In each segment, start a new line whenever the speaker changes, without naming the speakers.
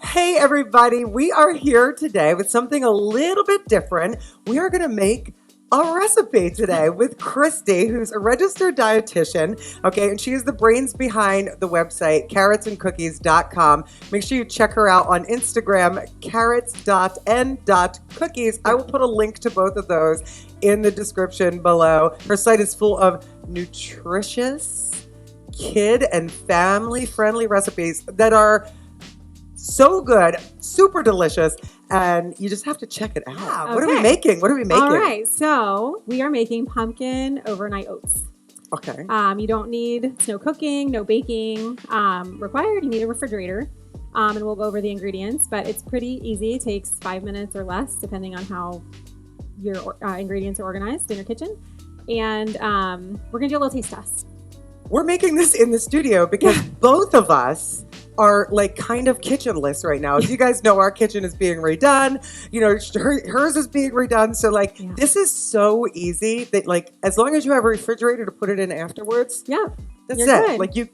Hey everybody, we are here today with something a little bit different. We are going to make a recipe today with Kristi, who's a registered dietitian, okay, and she is the brains behind the website carrotsandcookies.com. Make sure you check her out on Instagram, carrots.n.cookies. I will put a link to both of those in the description below. Her site is full of nutritious, kid and family friendly recipes that are so good, super delicious, and you just have to check it out.
Okay.
What are we making?
All right, so we are making pumpkin overnight oats.
Okay.
You don't need no cooking, no baking required. You need a refrigerator, and we'll go over the ingredients, but it's pretty easy. It takes 5 minutes or less, depending on how your ingredients are organized in your kitchen. And we're gonna do a little taste test.
We're making this in the studio because both of us are like kind of kitchenless right now. As you guys know, our kitchen is being redone. You know, hers is being redone. So like, This is so easy that like, as long as you have a refrigerator to put it in afterwards, that's it.
Good.
Like you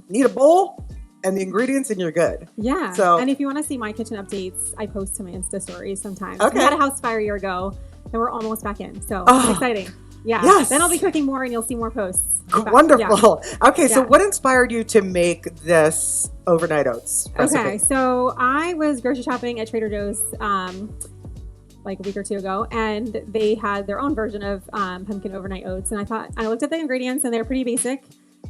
need a bowl and the ingredients and you're good.
Yeah.
So,
and if you want to see my kitchen updates, I post to my Insta stories sometimes.
Okay.
We had a house fire a year ago and we're almost back in. So it's exciting. Yeah.
Yes.
Then I'll be cooking more and you'll see more posts.
Wonderful. Yeah. Okay, so what inspired you to make this overnight oats recipe?
Okay, so I was grocery shopping at Trader Joe's like a week or two ago, and they had their own version of pumpkin overnight oats. And I looked at the ingredients, and they're pretty basic.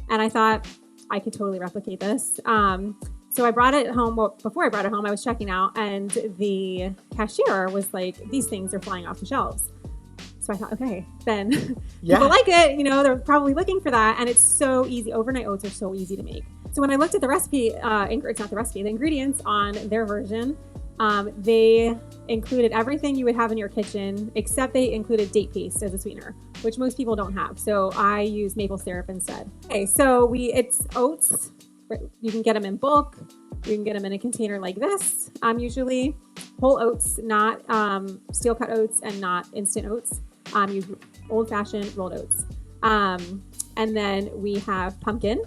And I thought I could totally replicate this. So I brought it home. Well, before I brought it home, I was checking out, and the cashier was like, "These things are flying off the shelves." So I thought, okay, then people like it, you know, they're probably looking for that. And it's so easy. Overnight oats are so easy to make. So when I looked at the recipe, it's not the recipe, the ingredients on their version, they included everything you would have in your kitchen, except they included date paste as a sweetener, which most people don't have. So I use maple syrup instead. Okay, so it's oats. You can get them in bulk. You can get them in a container like this. Usually whole oats, not steel cut oats and not instant oats. Use old-fashioned rolled oats. And then we have pumpkin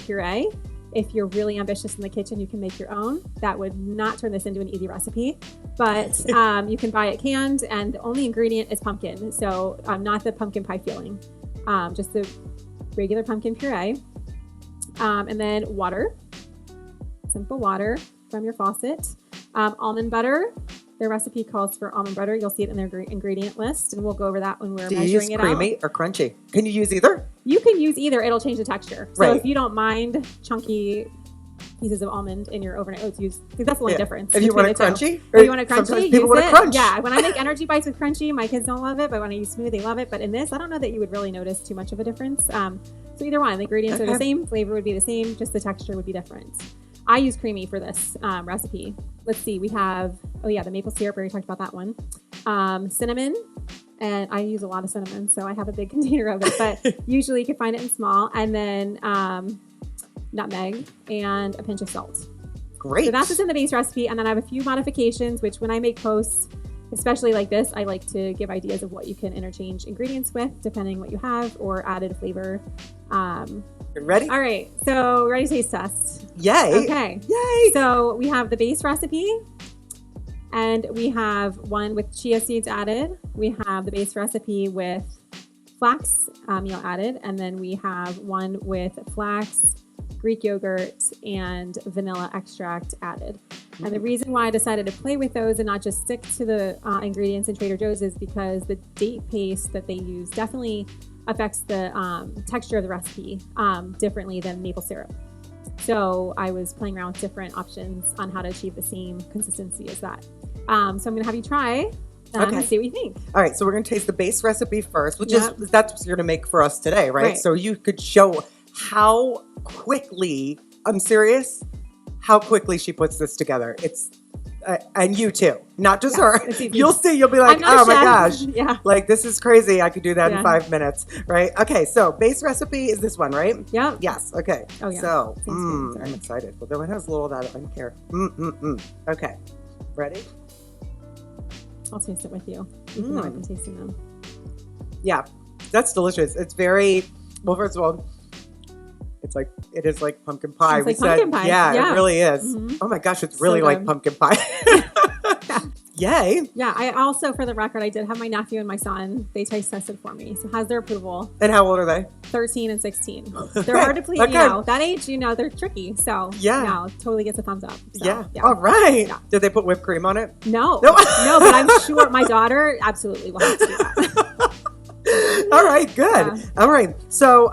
puree. If you're really ambitious in the kitchen, you can make your own. That would not turn this into an easy recipe, but you can buy it canned, and the only ingredient is pumpkin. So not the pumpkin pie filling, just the regular pumpkin puree. And then water, simple water from your faucet. Almond butter. Their recipe calls for almond butter. You'll see it in their ingredient list, and we'll go over that when we're measuring it out.
Do you use creamy or crunchy? Can you use either?
You can use either. It'll change the texture. So
right.
If you don't mind chunky pieces of almond in your overnight oats, that's the only difference.
If you want it crunchy?
If you want it crunchy,
sometimes people
use
want it crunch.
Yeah, when I make energy bites with crunchy, my kids don't love it, but when I use smooth, they love it. But in this, I don't know that you would really notice too much of a difference. So either one, the ingredients are the same, flavor would be the same, just the texture would be different. I use creamy for this recipe. Let's see, we have, the maple syrup, we already talked about that one. Cinnamon, and I use a lot of cinnamon, so I have a big container of it, but usually you can find it in small. And then nutmeg and a pinch of salt.
Great.
So that's what's in the base recipe, and then I have a few modifications, which when I make posts, especially like this, I like to give ideas of what you can interchange ingredients with, depending what you have, or added flavor.
Ready?
All right, so ready to taste test.
Yay.
Okay.
Yay.
So we have the base recipe, and we have one with chia seeds added. We have the base recipe with flax meal added, and then we have one with flax, Greek yogurt, and vanilla extract added. And the reason why I decided to play with those and not just stick to the ingredients in Trader Joe's is because the date paste that they use definitely affects the texture of the recipe differently than maple syrup. So I was playing around with different options on how to achieve the same consistency as that. So I'm going to have you try and see what you think.
All right, so we're going to taste the base recipe first, which is that's what you're going to make for us today, right? So you could show how quickly, I'm serious, how quickly she puts this together. It's and you too, not just her. You'll see, you'll be like, oh my gosh, like this is crazy. I could do that in 5 minutes, right? Okay, so base recipe is this one, right?
Yeah.
Yes, okay.
Oh yeah.
So, I'm excited. Well, it has a little of that, I don't care. Okay, ready?
I'll taste it with you. Even though I've been tasting them.
Yeah, that's delicious. It's very, well, first of all, it is like pumpkin pie.
It's like pumpkin pie.
Yeah, it really is.
Mm-hmm.
Oh my gosh, it's really
So
like
good.
pumpkin pie. Yay.
Yeah, I also, for the record, I did have my nephew and my son. They taste tested for me, so has their approval.
And how old are they?
13 and 16. They're hard to please.
Okay.
That age, they're tricky. So totally gets a thumbs up. So,
yeah. All right.
Yeah.
Did they put whipped cream on it?
No, but I'm sure my daughter absolutely will have to do that.
All right, good.
Yeah.
All right. So,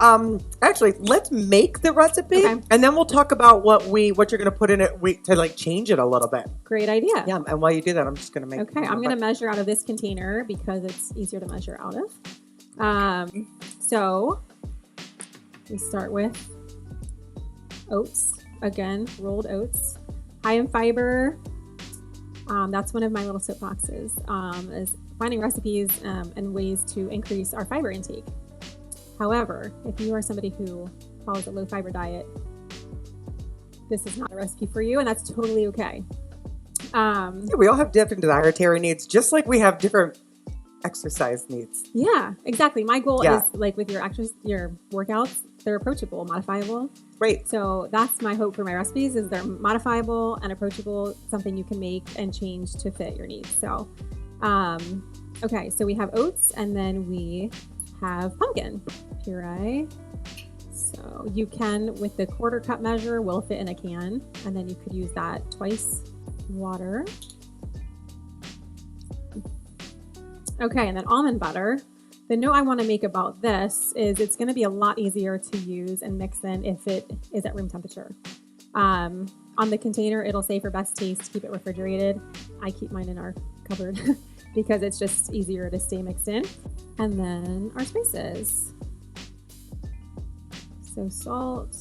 actually, let's make the recipe,
Okay.
and then we'll talk about what you're going to put in it to like change it a little bit.
Great idea.
Yeah. And while you do that, I'm just going to make.
Okay, I'm going to measure out of this container because it's easier to measure out of. So we start with oats. Again, rolled oats, high in fiber. That's one of my little soapboxes. Is finding recipes and ways to increase our fiber intake. However, if you are somebody who follows a low fiber diet, this is not a recipe for you, and that's totally okay.
Yeah, we all have different dietary needs, just like we have different exercise needs.
Yeah, exactly. My goal is like with your workouts, they're approachable, modifiable.
Right.
So that's my hope for my recipes is they're modifiable and approachable, something you can make and change to fit your needs. So, okay, so we have oats and then we have pumpkin puree. So you can, with the quarter cup measure, will fit in a can, and then you could use that twice water. Okay, and then almond butter. The note I want to make about this is it's going to be a lot easier to use and mix in if it is at room temperature. On the container, it'll say for best taste, keep it refrigerated. I keep mine in our cupboard because it's just easier to stay mixed in. And then our spices. So salt.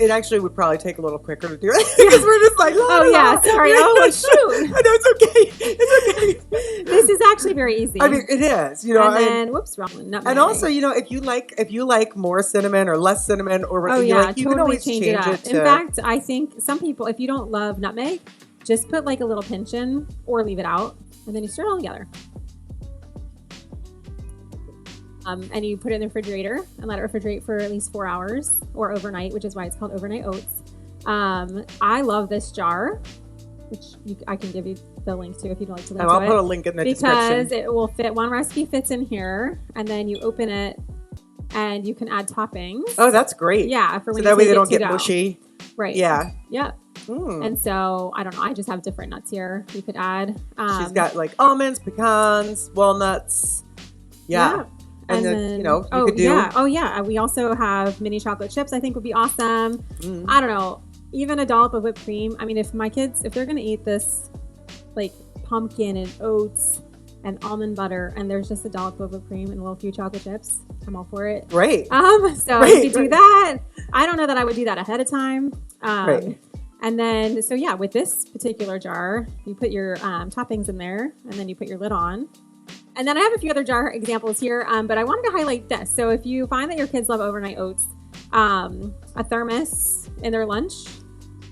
It actually would probably take a little quicker to do it because we're just like,
oh yeah, sorry. Oh shoot.
I know it's okay. It's okay.
This is actually very easy.
I mean, it is.
And then whoops, wrong one. Nutmeg.
And also, if you like more cinnamon or less cinnamon or you
totally
can always
change it up.
it.
In fact, I think some people, if you don't love nutmeg, just put like a little pinch in or leave it out, and then you stir it all together. And you put it in the refrigerator and let it refrigerate for at least 4 hours or overnight, which is why it's called overnight oats. I love this jar, which I can give you the link to if you'd like to link to it.
I'll put a link in the description.
Because it will fit, one recipe fits in here, and then you open it and you can add toppings.
Oh, that's great.
Yeah, for when
so that
you
way
take
they
it
don't
to
get
go.
mushy.
Right.
Yeah.
Yep. And so, I don't know, I just have different nuts here you could add.
She's got like almonds, pecans, walnuts. Yeah. And then, you could do.
Yeah. Oh, yeah. We also have mini chocolate chips, I think would be awesome. I don't know. Even a dollop of whipped cream. I mean, if my kids, if they're going to eat this, like pumpkin and oats and almond butter, and there's just a dollop of whipped cream and a little few chocolate chips, I'm all for it.
Right.
So you could do that. I don't know that I would do that ahead of time.
Right.
And then, so yeah, with this particular jar, you put your toppings in there, and then you put your lid on. And then I have a few other jar examples here, but I wanted to highlight this. So if you find that your kids love overnight oats, a thermos in their lunch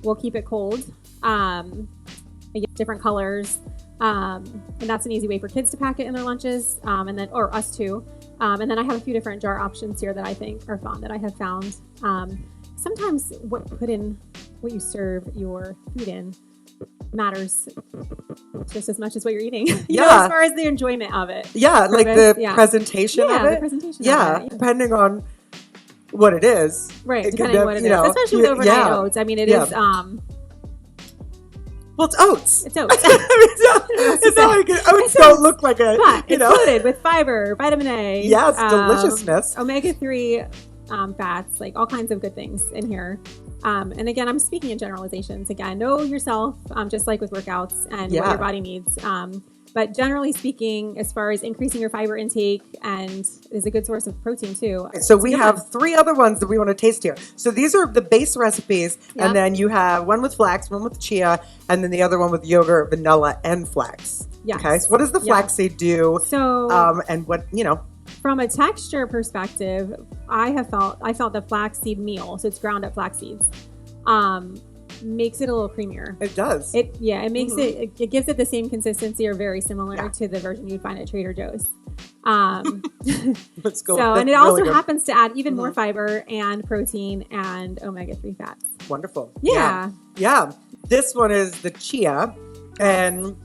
will keep it cold. They get different colors, and that's an easy way for kids to pack it in their lunches, and then or us too. And then I have a few different jar options here that I think are fun that I have found. Sometimes what you serve your food in matters just as much as what you're eating. As far as the enjoyment of it.
Yeah, like the presentation of it.
The presentation
of it. Depending on what it is.
Right, depending on what it is. Especially with overnight oats. I mean, it is...
well, it's oats.
It's oats.
It's not like oats don't look like a...
But it's loaded with fiber, vitamin A.
Yeah, it's deliciousness.
Omega-3 fats, like all kinds of good things in here. And again, I'm speaking in generalizations. Again, know yourself, just like with workouts and what your body needs. But generally speaking, as far as increasing your fiber intake and is a good source of protein too.
So we have 3 other ones that we want to taste here. So these are the base recipes. And then you have one with flax, one with chia, and then the other one with yogurt, vanilla, and flax.
Yes.
Okay. So what does the flaxseed do?
So,
and what,
from a texture perspective, I felt the flaxseed meal, so it's ground up flax seeds, makes it a little creamier.
It does.
It makes it gives it the same consistency or very similar to the version you'd find at Trader Joe's.
Let's go.
So,
That's
and it also
really
happens to add even more fiber and protein and omega-3 fats.
Wonderful.
Yeah.
Yeah. This one is the chia. And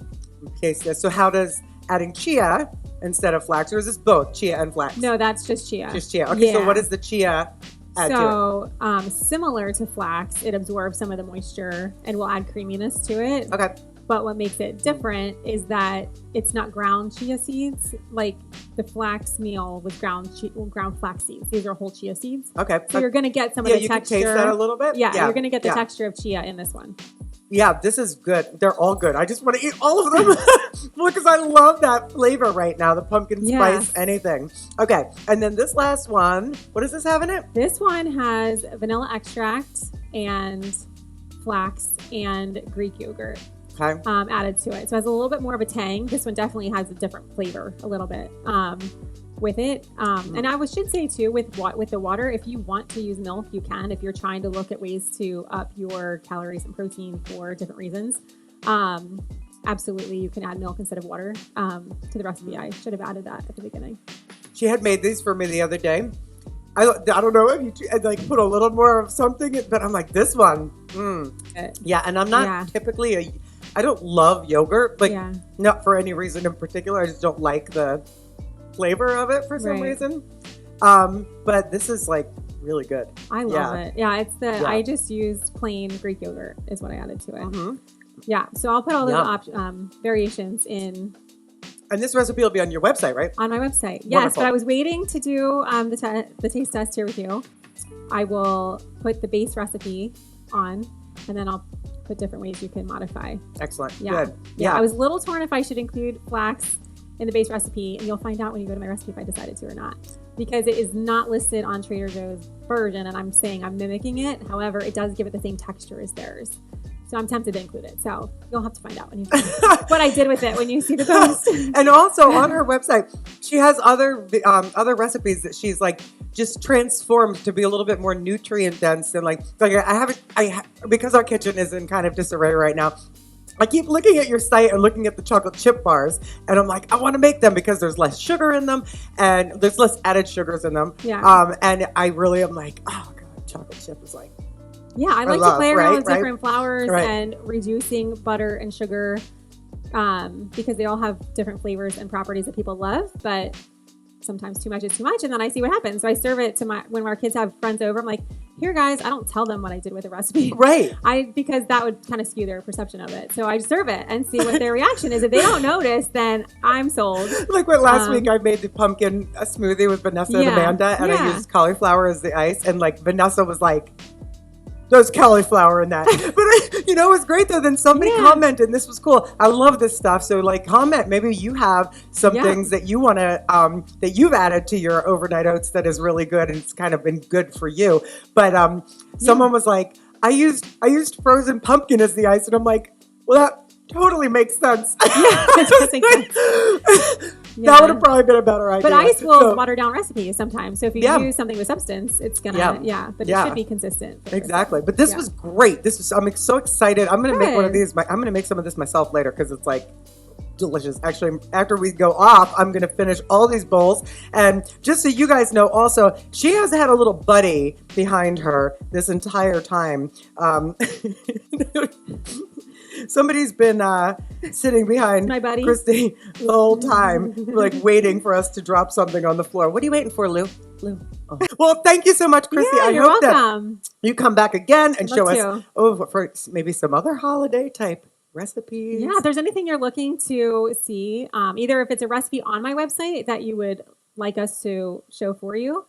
okay, so how does adding chia instead of flax, or is this both chia and flax?
No, that's just chia.
Just chia. Okay, so what does the chia add to
it? Similar to flax, it absorbs some of the moisture and will add creaminess to it.
Okay.
But what makes it different is that it's not ground chia seeds. Like the flax meal with ground flax seeds. These are whole chia seeds.
Okay.
So you're going to get some of the texture.
Yeah, you can taste that a little bit.
Yeah, you're going to get the texture of chia in this one.
Yeah, this is good. They're all good. I just want to eat all of them because I love that flavor right now, the pumpkin spice, anything. Okay, and then this last one, what does this have in it?
This one has vanilla extract and flax and Greek yogurt.
Okay.
Added to it. So it has a little bit more of a tang. This one definitely has a different flavor a little bit with it. And I should say too, with the water, if you want to use milk, you can. If you're trying to look at ways to up your calories and protein for different reasons, absolutely you can add milk instead of water to the recipe. I should have added that at the beginning.
She had made these for me the other day. I don't know if you like put a little more of something, but I'm like, this one, yeah. And I'm not typically I don't love yogurt, but not for any reason in particular. I just don't like the flavor of it for some reason. But this is like really good.
I love it. Yeah, it's I just used plain Greek yogurt is what I added to it. Yeah, so I'll put all those variations in.
And this recipe will be on your website, right?
On my website, yes. But I was waiting to do the taste test here with you. I will put the base recipe on, and then I'll put different ways you can modify.
Excellent.
Yeah.
Good.
Yeah. I was a little torn if I should include flax in the base recipe, and you'll find out when you go to my recipe if I decided to or not, because it is not listed on Trader Joe's version, and I'm saying I'm mimicking it. However, it does give it the same texture as theirs. So I'm tempted to include it. So you'll have to find out when you what I did with it when you see the post.
And also on her website, she has other recipes that she's like just transformed to be a little bit more nutrient dense. And like because our kitchen is in kind of disarray right now. I keep looking at your site and looking at the chocolate chip bars, and I'm like, I want to make them because there's less sugar in them and there's less added sugars in them.
Yeah.
And I really am like, oh God, chocolate chip is like.
Yeah, I like to play around with different flours and reducing butter and sugar because they all have different flavors and properties that people love, but sometimes too much is too much, and then I see what happens. So I serve it to when our kids have friends over. I'm like, here guys, I don't tell them what I did with the recipe.
Right.
Because that would kind of skew their perception of it. So I serve it and see what their reaction is. If they don't notice, then I'm sold.
Like what last week I made the pumpkin smoothie with Vanessa and Amanda, and I used cauliflower as the ice, and like Vanessa was like, there's cauliflower in that. But it was great though. Then somebody commented, and this was cool. I love this stuff. So like comment, maybe you have some things that you want to, that you've added to your overnight oats that is really good and it's kind of been good for you. But someone was like, I used frozen pumpkin as the ice. And I'm like, well, that totally makes sense. That would have probably been a better idea.
But ice will water down recipes sometimes. So if you use something with substance, it's gonna but it should be consistent.
Exactly. But this was great. I'm so excited. I'm gonna make one of these. I'm gonna make some of this myself later because it's like delicious. Actually, after we go off, I'm gonna finish all these bowls. And just so you guys know, also she has had a little buddy behind her this entire time. Somebody's been sitting behind
my buddy
Kristi the whole time, like waiting for us to drop something on the floor. What are you waiting for, Lou? Oh. Well, thank you so much, Kristi. I hope
welcome.
That you come back again and show us for maybe some other holiday type recipes.
Yeah, if there's anything you're looking to see, either if it's a recipe on my website that you would like us to show for you,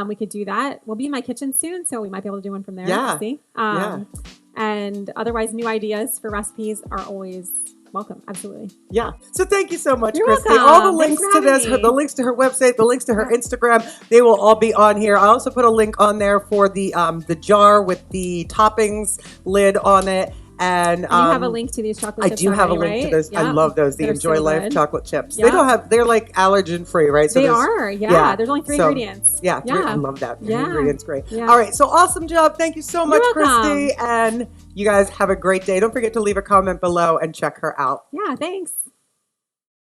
we could do that. We'll be in my kitchen soon, so we might be able to do one from there.
Yeah.
See? And otherwise, new ideas for recipes are always welcome. Absolutely.
Yeah. So thank you so much,
You're
Kristi.
welcome.
All the links
Thanks
to
for
this,
having me.
the links to her website, the links to her Instagram, they will all be on here. I also put a link on there for the jar with the toppings lid on it. And
you have a link to these chocolate chips.
I do have a
already,
link
right?
to those. I love those. The
They're
Enjoy
so
Life
good.
chocolate chips.
Yeah.
They're like allergen free, right? So
they are. Yeah. There's only 3 ingredients.
Yeah. I love that. The ingredients great.
Yeah.
All right. So awesome job. Thank you so much,
You're welcome.
Kristi. And you guys have a great day. Don't forget to leave a comment below and check her out.
Yeah. Thanks.